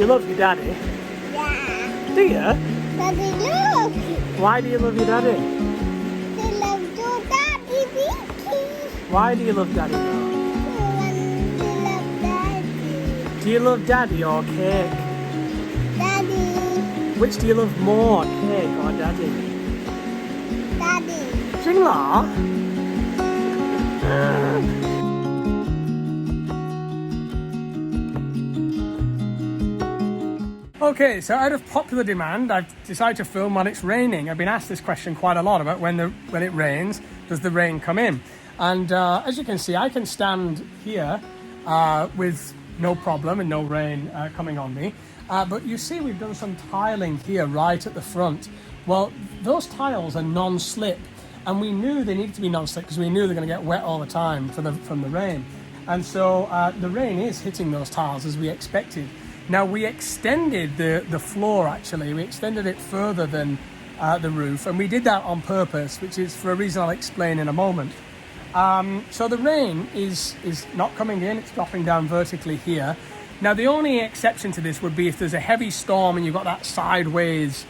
You love your daddy? Yeah. Do you? Daddy, look. Why do you love your daddy? They love your daddy, Vicky. Why do you love daddy though? They love daddy. Do you love daddy or cake? Daddy. Which do you love more, cake or daddy? Daddy. จริงเหรอ Okay, so out of popular demand, I've decided to film when it's raining. I've been asked this question quite a lot about when it rains, does the rain come in? And as you can see, I can stand here with no problem and no rain coming on me. But you see we've done some tiling here right at the front. Well, those tiles are non-slip, and we knew they needed to be non-slip because we knew they're going to get wet all the time from the rain. And so the rain is hitting those tiles as we expected. Now we extended the floor actually, we extended it further than the roof, and we did that on purpose, which is for a reason I'll explain in a moment. So the rain is not coming in, it's dropping down vertically here. Now the only exception to this would be if there's a heavy storm and you've got that sideways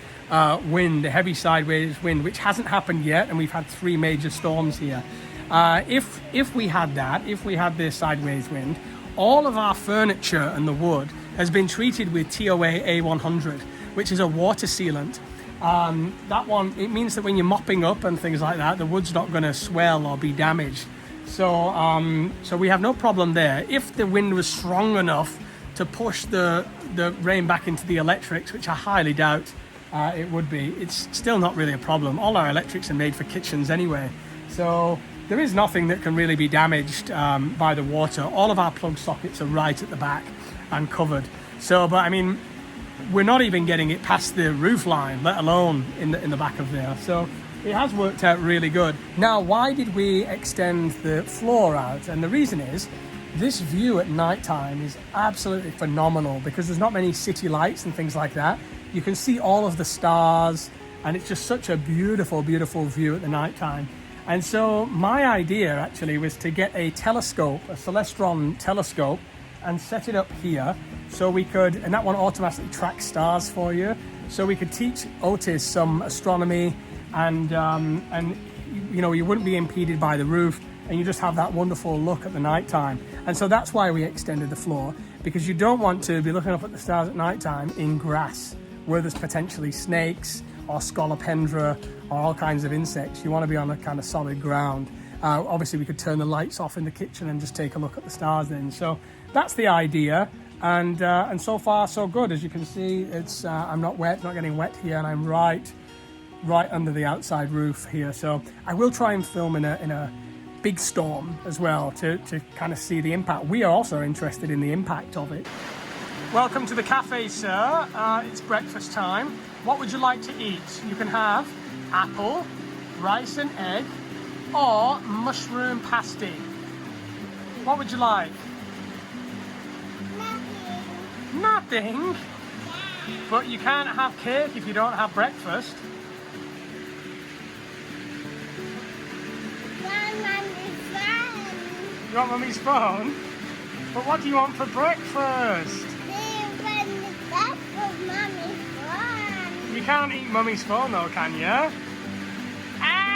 wind, a heavy sideways wind, which hasn't happened yet, and we've had 3 major storms here. If we had that, if we had this sideways wind, all of our furniture and the wood has been treated with TOA A100, which is a water sealant. That one, it means that when you're mopping up and things like that, the wood's not going to swell or be damaged. So we have no problem there. If the wind was strong enough to push the rain back into the electrics, which I highly doubt it would be, it's still not really a problem. All our electrics are made for kitchens anyway. So there is nothing that can really be damaged by the water. All of our plug sockets are right at the back and covered. So, but I mean, we're not even getting it past the roof line, let alone in the back of there. So it has worked out really good. Now, why did we extend the floor out? And the reason is, this view at night time is absolutely phenomenal because there's not many city lights and things like that. You can see all of the stars, and it's just such a beautiful, beautiful view at the night time. And so my idea actually was to get a telescope, a Celestron telescope, and set it up here so we could, and that one automatically tracks stars for you, so we could teach Otis some astronomy, and you know, you wouldn't be impeded by the roof, and you just have that wonderful look at the night time. And so that's why we extended the floor, because you don't want to be looking up at the stars at night time in grass where there's potentially snakes or scolopendra or all kinds of insects. You want to be on a kind of solid ground. Obviously we could turn the lights off in the kitchen and just take a look at the stars then. So that's the idea, and so far so good. As you can see, it's I'm not getting wet here, and I'm right under the outside roof here. So I will try and film in a big storm as well to kind of see the impact. We are also interested in the impact of it. Welcome to the cafe, sir. It's breakfast time. What would you like to eat? You can have apple, rice and egg, or mushroom pasty. What would you like? Nothing. Nothing? But you can't have cake if you don't have breakfast. You want Mummy's phone? But what do you want for breakfast? You can't eat Mummy's phone though, can you? Ah!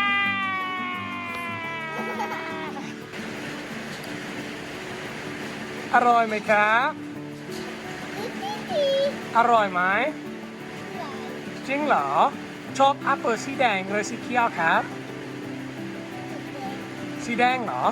อร่อยไหมครับอร่อยไหมจริงเหรอชอบแอปเปิลสีแดงหรือสีเขียวครับสีแดงเหรอ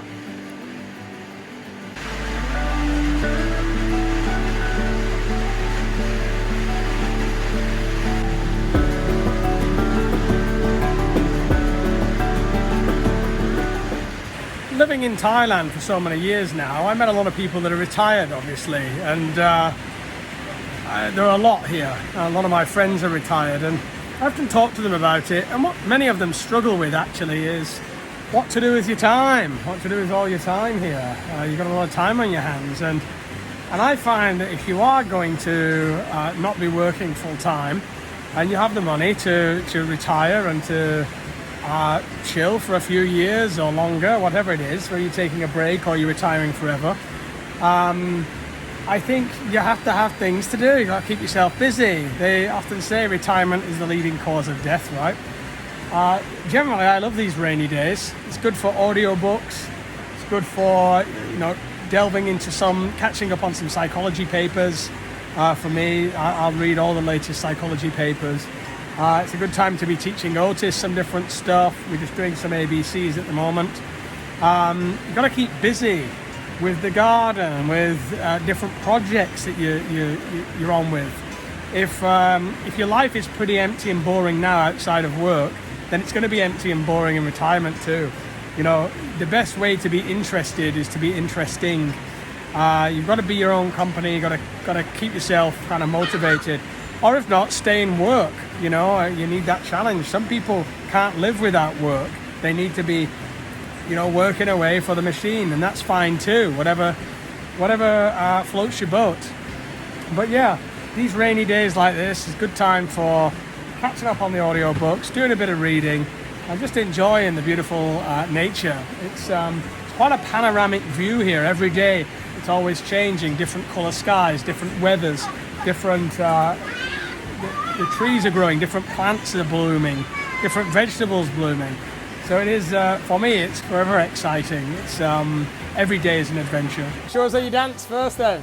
Living in Thailand for so many years now, I met a lot of people that are retired, obviously, and there are a lot here. A lot of my friends are retired, and I often talk to them about it, and what many of them struggle with actually is what to do with your time, what to do with all your time here. You've got a lot of time on your hands, and I find that if you are going to not be working full time, and you have the money to retire and to chill for a few years or longer, whatever it is, whether you're taking a break or you're retiring forever, I think you have to have things to do. You got to keep yourself busy. They often say retirement is the leading cause of death, right? Generally, I love these rainy days. It's good for audiobooks. It's good for delving into catching up on some psychology papers. For me, I'll read all the latest psychology papers. It's a good time to be teaching Otis some different stuff. We're just doing some ABCs at the moment. You've got to keep busy with the garden, with different projects that you're on with. If your life is pretty empty and boring now outside of work, then it's going to be empty and boring in retirement too. The best way to be interested is to be interesting. You've got to be your own company. You've got to keep yourself kind of motivated. Or if not, stay in work. You need that challenge. Some people can't live without work. They need to be, working away for the machine, and that's fine too. Whatever floats your boat. But yeah, these rainy days like this is a good time for catching up on the audiobooks, doing a bit of reading, and just enjoying the beautiful nature. It's quite a panoramic view here every day. It's always changing, different colour skies, different weathers, different... the trees are growing, different plants are blooming, different vegetables blooming. So it is, for me, it's forever exciting. It's every day is an adventure. Show us how you dance first then.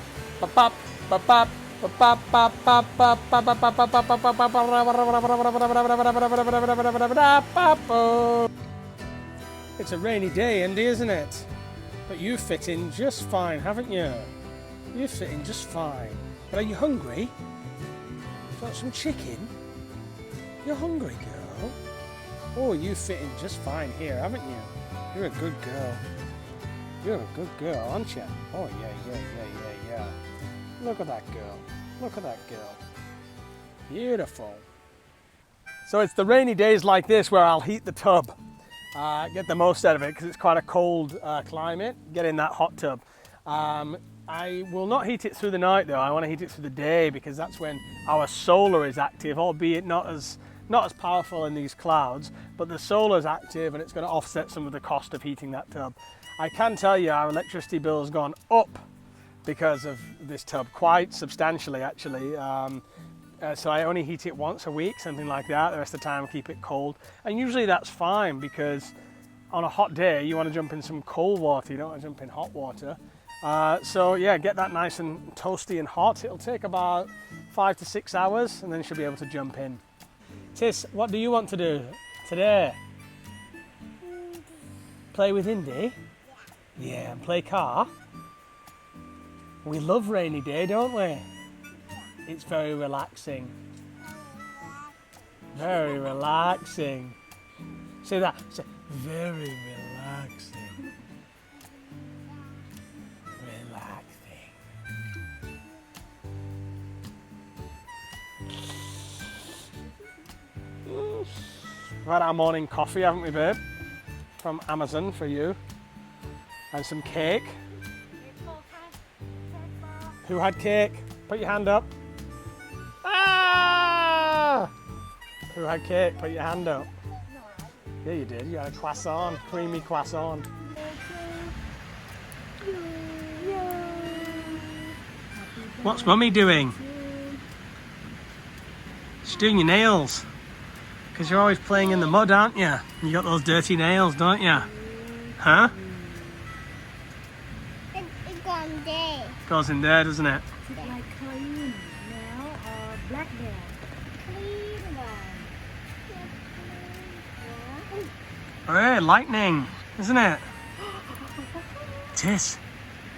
It's a rainy day, Andy, isn't it? But you fit in just fine, haven't you? You fit in just fine. But are you hungry? Got some chicken? You're hungry, girl? Oh, you fit in just fine here, haven't you? You're a good girl. You're a good girl, aren't you? Oh, yeah. Look at that girl. Look at that girl. Beautiful. So it's the rainy days like this where I'll heat the tub. Get the most out of it because it's quite a cold climate. Get in that hot tub. I will not heat it through the night though. I want to heat it through the day because that's when our solar is active, albeit not as powerful in these clouds, but the solar is active and it's going to offset some of the cost of heating that tub. I can tell you our electricity bill has gone up because of this tub, quite substantially actually. So I only heat it once a week, something like that. The rest of the time I keep it cold, and usually that's fine because on a hot day you want to jump in some cold water, you don't want to jump in hot water. So yeah, get that nice and toasty and hot. It'll take about 5 to 6 hours and then she'll be able to jump in. Tis, what do you want to do today? Play with Indy? Yeah, and play car? We love rainy day, don't we? It's very relaxing. Very relaxing. Say that. Say, very relaxing. We've had our morning coffee, haven't we, babe? From Amazon for you. And some cake. Who had cake? Put your hand up. Ah! Who had cake? Put your hand up. Yeah, you did. You had a croissant, creamy croissant. What's Mummy doing? She's doing your nails. Because you're always playing in the mud, aren't you? You got those dirty nails, don't you? Huh? It goes in there. Goes in there, doesn't it? Like clean now or black nail. Clean one. Hey, lightning, isn't it? Tis,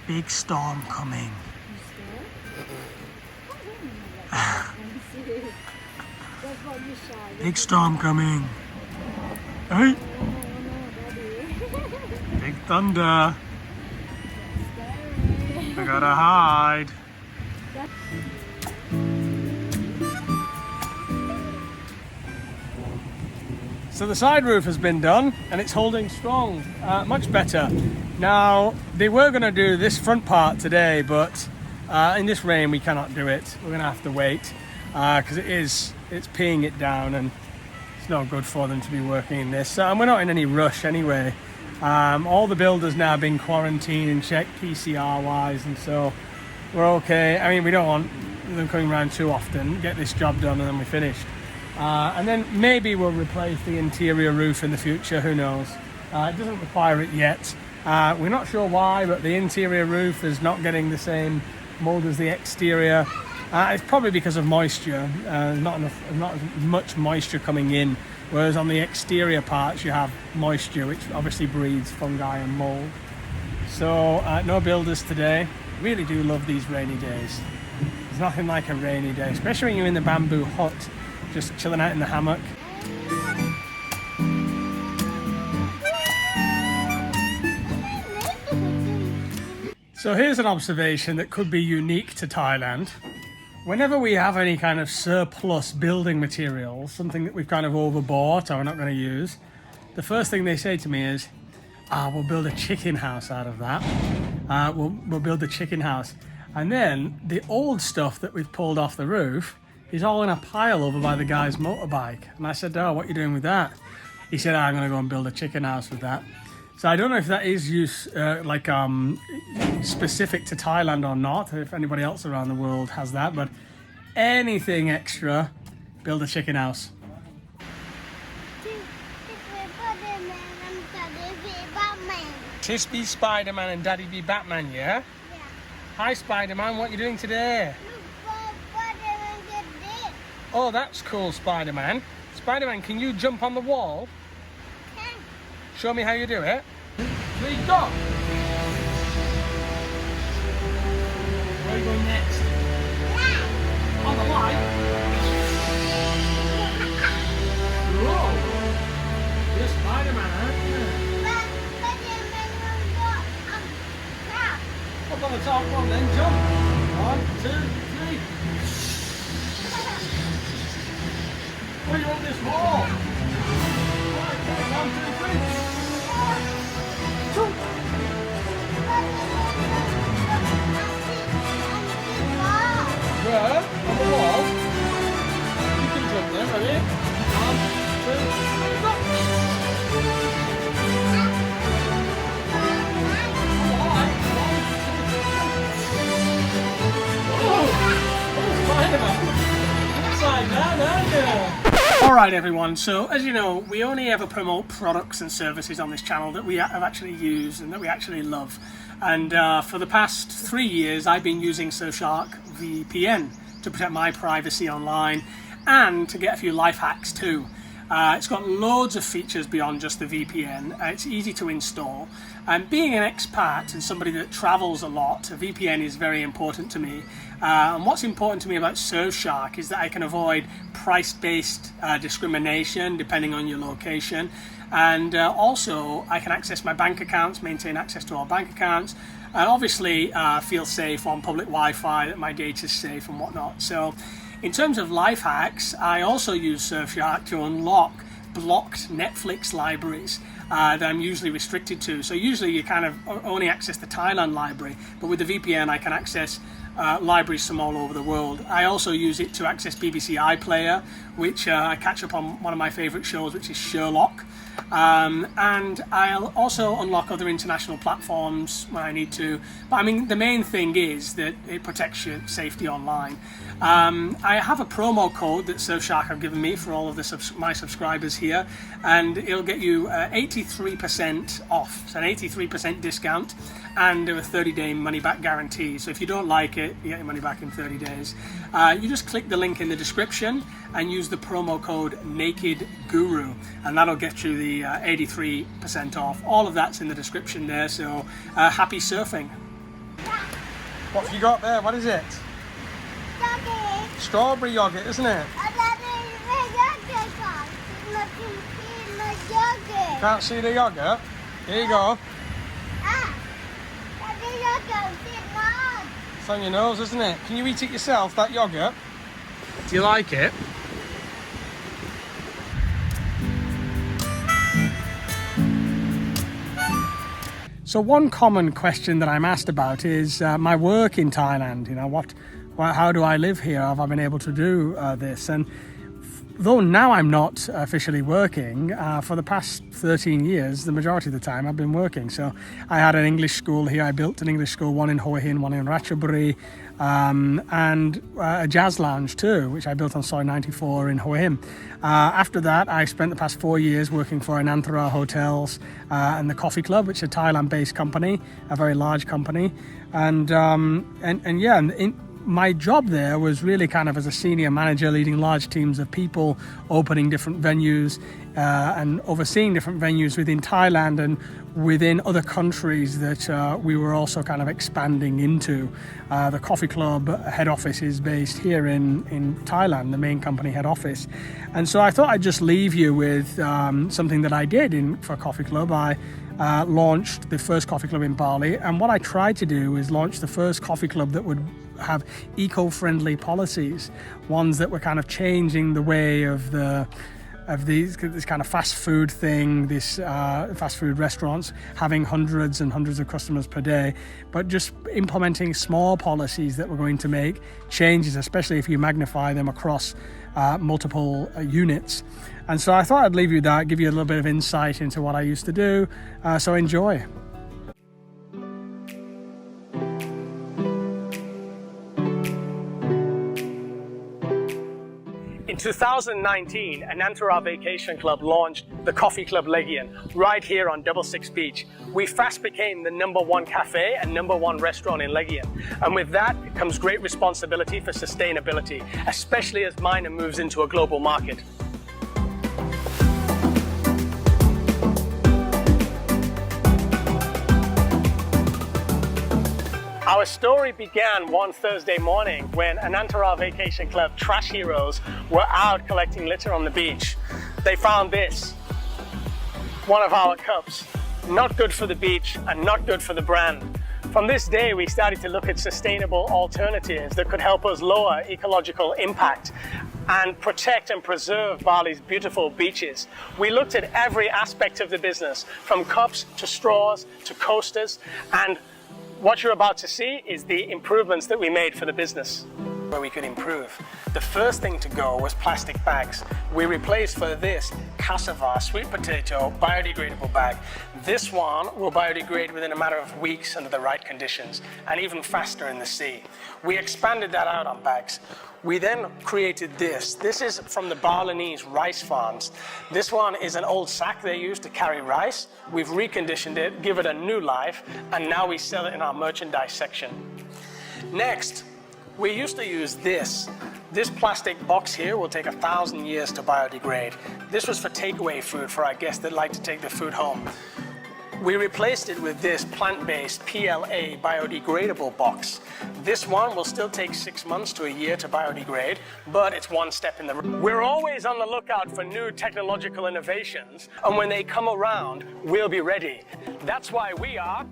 big storm coming. That's what you saw. Big storm coming. Hey, big thunder. We gotta hide. So the side roof has been done and it's holding strong, much better. Now, they were going to do this front part today, but in this rain we cannot do it. We're going to have to wait because it's peeing it down and it's not good for them to be working in this. And we're not in any rush anyway. All the builders now have been quarantined and checked PCR wise, and so we're okay. I mean, we don't want them coming around too often. Get this job done and then we're finished. And then maybe we'll replace the interior roof in the future, who knows. It doesn't require it yet. We're not sure why, but the interior roof is not getting the same mold as the exterior. It's probably because of moisture. Not as much moisture coming in, whereas on the exterior parts you have moisture, which obviously breeds fungi and mold. So no builders today. Really do love these rainy days. There's nothing like a rainy day, especially when you're in the bamboo hut, just chilling out in the hammock. So here's an observation that could be unique to Thailand. Whenever we have any kind of surplus building materials, something that we've kind of overbought or we're not going to use, the first thing they say to me is, we'll build a chicken house out of that. We'll build a chicken house. And then the old stuff that we've pulled off the roof is all in a pile over by the guy's motorbike. And I said, what are you doing with that? He said, I'm going to go and build a chicken house with that. So I don't know if that is specific to Thailand or not, if anybody else around the world has that, but anything extra, build a chicken house. Tis be Spider-Man and Daddy be Batman, yeah? Yeah. Hi Spider-Man, what are you doing today? Oh, that's cool, Spider-Man. Spider-Man, can you jump on the wall? Show me how you do it. 3, go! Where are you going next? On the line? Whoa! You're Spider-Man, aren't you? Up on the top one then, jump! 1, 2, 3. Oh, you're on this wall! Right, 1, 2, 3. Good. On the wall. You can jump there, ready? 1, 2, 3, go! On the line. 1. Oh, Spider-Man. Upside down, aren't you? Alright everyone, so as you know, we only ever promote products and services on this channel that we have actually used and that we actually love. And for the past 3 years I've been using Surfshark VPN to protect my privacy online and to get a few life hacks too. It's got loads of features beyond just the VPN. It's easy to install. And being an expat and somebody that travels a lot, a VPN is very important to me. And what's important to me about Surfshark is that I can avoid price-based discrimination depending on your location. And also I can access my bank accounts, maintain access to all bank accounts, and obviously feel safe on public Wi-Fi, that my data is safe and whatnot. So in terms of life hacks, I also use Surfshark to unlock blocked Netflix libraries that I'm usually restricted to. So usually you kind of only access the Thailand library, but with the VPN I can access libraries from all over the world. I also use it to access BBC iPlayer, which I catch up on one of my favourite shows, which is Sherlock. And I'll also unlock other international platforms when I need to. But I mean, the main thing is that it protects your safety online. I have a promo code that Surfshark have given me for all of my subscribers here, and it'll get you 83% off, so an 83% discount, and a 30-day money-back guarantee. So if you don't like it, you get your money back in 30 days. You just click the link in the description and use the promo code NAKEDGURU, and that'll get you the 83% off. All of that's in the description there, so happy surfing. What have you got there? What is it? Strawberry yogurt, isn't it? Can't see the yogurt? Here you go. It's on your nose, isn't it? Can you eat it yourself, that yogurt? Do you like it? So one common question that I'm asked about is my work in Thailand. You know, how do I live here? Have I been able to do this? And though now I'm not officially working, for the past 13 years, the majority of the time I've been working. So I had an English school here. I built an English school, one in Hua Hin, one in Ratchaburi, and a jazz lounge too, which I built on Soy 94 in Hua Hin. After that, I spent the past 4 years working for Anantara Hotels and the Coffee Club, which is a Thailand-based company, a very large company. My job there was really kind of as a senior manager, leading large teams of people, opening different venues and overseeing different venues within Thailand and within other countries that we were also kind of expanding into. The Coffee Club head office is based here in Thailand, the main company head office. And so I thought I'd just leave you with something that I did for Coffee Club. I launched the first coffee club in Bali, and what I tried to do is launch the first coffee club that would have eco-friendly policies, ones that were kind of changing the way of this kind of fast food thing, this fast food restaurants having hundreds and hundreds of customers per day, but just implementing small policies that were going to make changes, especially if you magnify them across multiple units. And so I thought I'd leave you that, give you a little bit of insight into what I used to do. So enjoy. In 2019, Anantara Vacation Club launched the Coffee Club Legion right here on 66 Beach. We fast became the #1 cafe and #1 restaurant in Legion. And with that comes great responsibility for sustainability, especially as Mina moves into a global market. Our story began one Thursday morning when Anantara Vacation Club trash heroes were out collecting litter on the beach. They found this, one of our cups, not good for the beach and not good for the brand. From this day, we started to look at sustainable alternatives that could help us lower ecological impact and protect and preserve Bali's beautiful beaches. We looked at every aspect of the business, from cups to straws to coasters, and what you're about to see is the improvements that we made for the business. Where we could improve. The first thing to go was plastic bags. We replaced for this cassava, sweet potato, biodegradable bag. This one will biodegrade within a matter of weeks under the right conditions, and even faster in the sea. We expanded that out on bags. We then created this. This is from the Balinese rice farms. This one is an old sack they used to carry rice. We've reconditioned it, give it a new life, and now we sell it in our merchandise section. Next, we used to use this. This plastic box here will take 1,000 years to biodegrade. This was for takeaway food for our guests that like to take their food home. We replaced it with this plant-based PLA biodegradable box. This one will still take 6 months to a year to biodegrade, but it's one step in the... We're always on the lookout for new technological innovations, and when they come around, we'll be ready. That's why we are...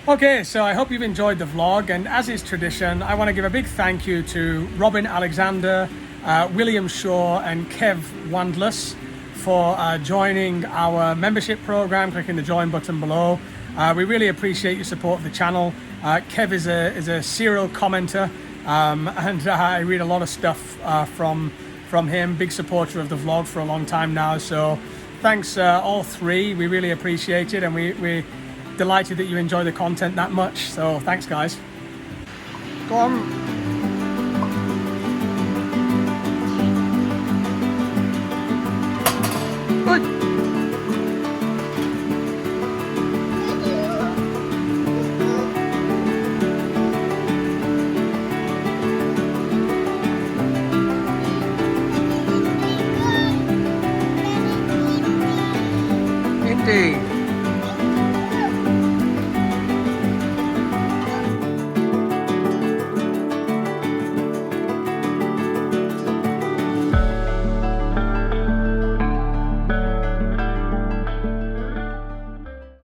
Okay, so I hope you've enjoyed the vlog, and as is tradition, I want to give a big thank you to Robin Alexander, William Shaw, and Kev Wandless for joining our membership program, clicking the join button below. We really appreciate your support of the channel. Kev is a serial commenter, and I read a lot of stuff from him, big supporter of the vlog for a long time now. So thanks all three, we really appreciate it, and we're delighted that you enjoy the content that much. So thanks guys. Go on. Indeed.